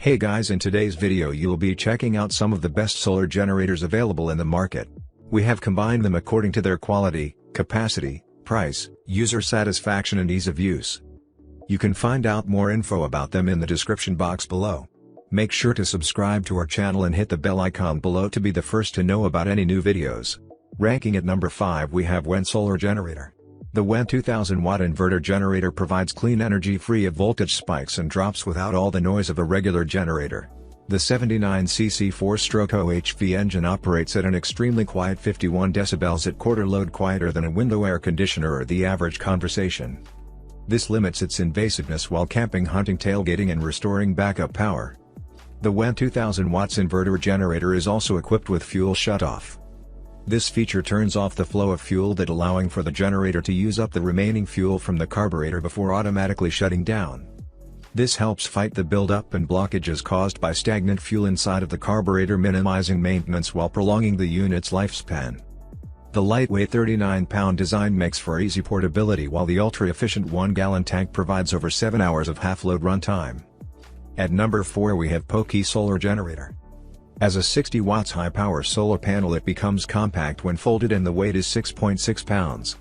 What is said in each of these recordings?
Hey guys, in today's video you'll be checking out some of the best solar generators available in the market. We have combined them according to their quality, capacity, price, user satisfaction and ease of use. You can find out more info about them in the description box below. Make sure to subscribe to our channel and hit the bell icon below to be the first to know about any new videos. Ranking at number 5 we have WEN Solar Generator. The WEN 2000 watt inverter generator provides clean energy free of voltage spikes and drops without all the noise of a regular generator. The 79cc 4-stroke OHV engine operates at an extremely quiet 51 decibels at quarter load, quieter than a window air conditioner or the average conversation. This limits its invasiveness while camping, hunting, tailgating and restoring backup power. The WEN 2000 watts inverter generator is also equipped with fuel shutoff. This feature turns off the flow of fuel, that allowing for the generator to use up the remaining fuel from the carburetor before automatically shutting down. This helps fight the buildup and blockages caused by stagnant fuel inside of the carburetor, minimizing maintenance while prolonging the unit's lifespan. The lightweight 39-pound design makes for easy portability, while the ultra-efficient 1-gallon tank provides over 7 hours of half-load runtime. At number 4 we have Pokey Solar Generator. As a 60 watts high-power solar panel, it becomes compact when folded and the weight is 6.6 pounds.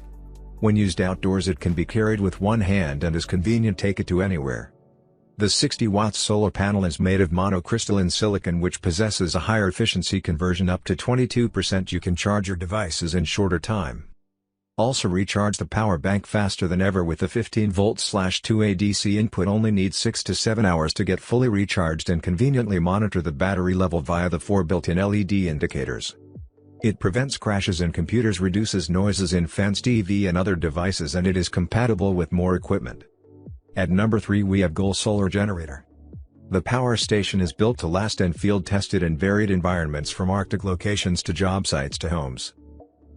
When used outdoors it can be carried with one hand and is convenient to take it to anywhere. The 60 watts solar panel is made of monocrystalline silicon, which possesses a higher efficiency conversion, up to 22%. You can charge your devices in shorter time. Also recharge the power bank faster than ever with the 15V/2A DC input. Only needs 6 to 7 hours to get fully recharged, and conveniently monitor the battery level via the 4 built-in LED indicators. It prevents crashes in computers, reduces noises in fans, TV and other devices, and it is compatible with more equipment. At number 3 we have GOL Solar Generator. The power station is built to last and field tested in varied environments, from Arctic locations to job sites to homes.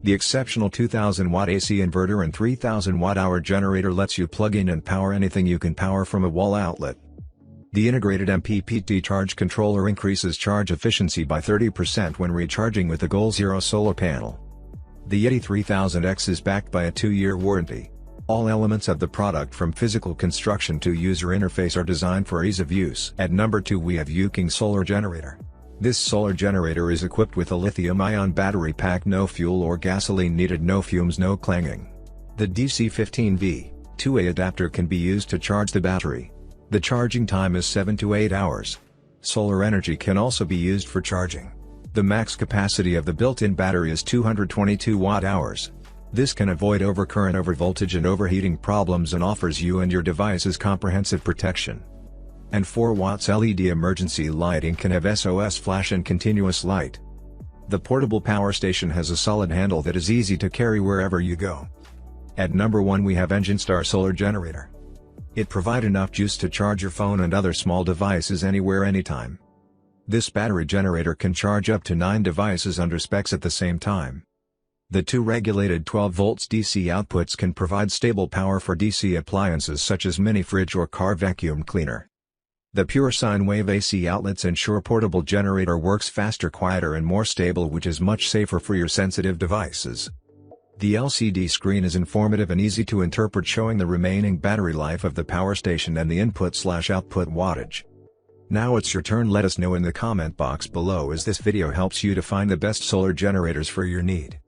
The exceptional 2000 watt AC inverter and 3000 watt-hour generator lets you plug in and power anything you can power from a wall outlet. The integrated MPPT charge controller increases charge efficiency by 30% when recharging with the GOL Zero solar panel. The Yeti 3000X is backed by a 2-year warranty. All elements of the product, from physical construction to user interface, are designed for ease of use. At number 2 we have Uking Solar Generator. This solar generator is equipped with a lithium-ion battery pack. No fuel or gasoline needed, no fumes, no clanging. The DC15V/2A adapter can be used to charge the battery. The charging time is 7 to 8 hours. Solar energy can also be used for charging. The max capacity of the built-in battery is 222 watt-hours. This can avoid overcurrent, overvoltage and overheating problems, and offers you and your devices comprehensive protection. And 4 watts LED emergency lighting can have SOS flash and continuous light. The portable power station has a solid handle that is easy to carry wherever you go. At number 1 we have Enginestar Solar Generator. It provides enough juice to charge your phone and other small devices anywhere, anytime. This battery generator can charge up to 9 devices under specs at the same time. The 2 regulated 12 volts DC outputs can provide stable power for DC appliances such as mini fridge or car vacuum cleaner. The pure sine wave AC outlets ensure portable generator works faster, quieter and more stable, which is much safer for your sensitive devices. The LCD screen is informative and easy to interpret, showing the remaining battery life of the power station and the input/output wattage. Now it's your turn. Let us know in the comment box below as this video helps you to find the best solar generators for your need.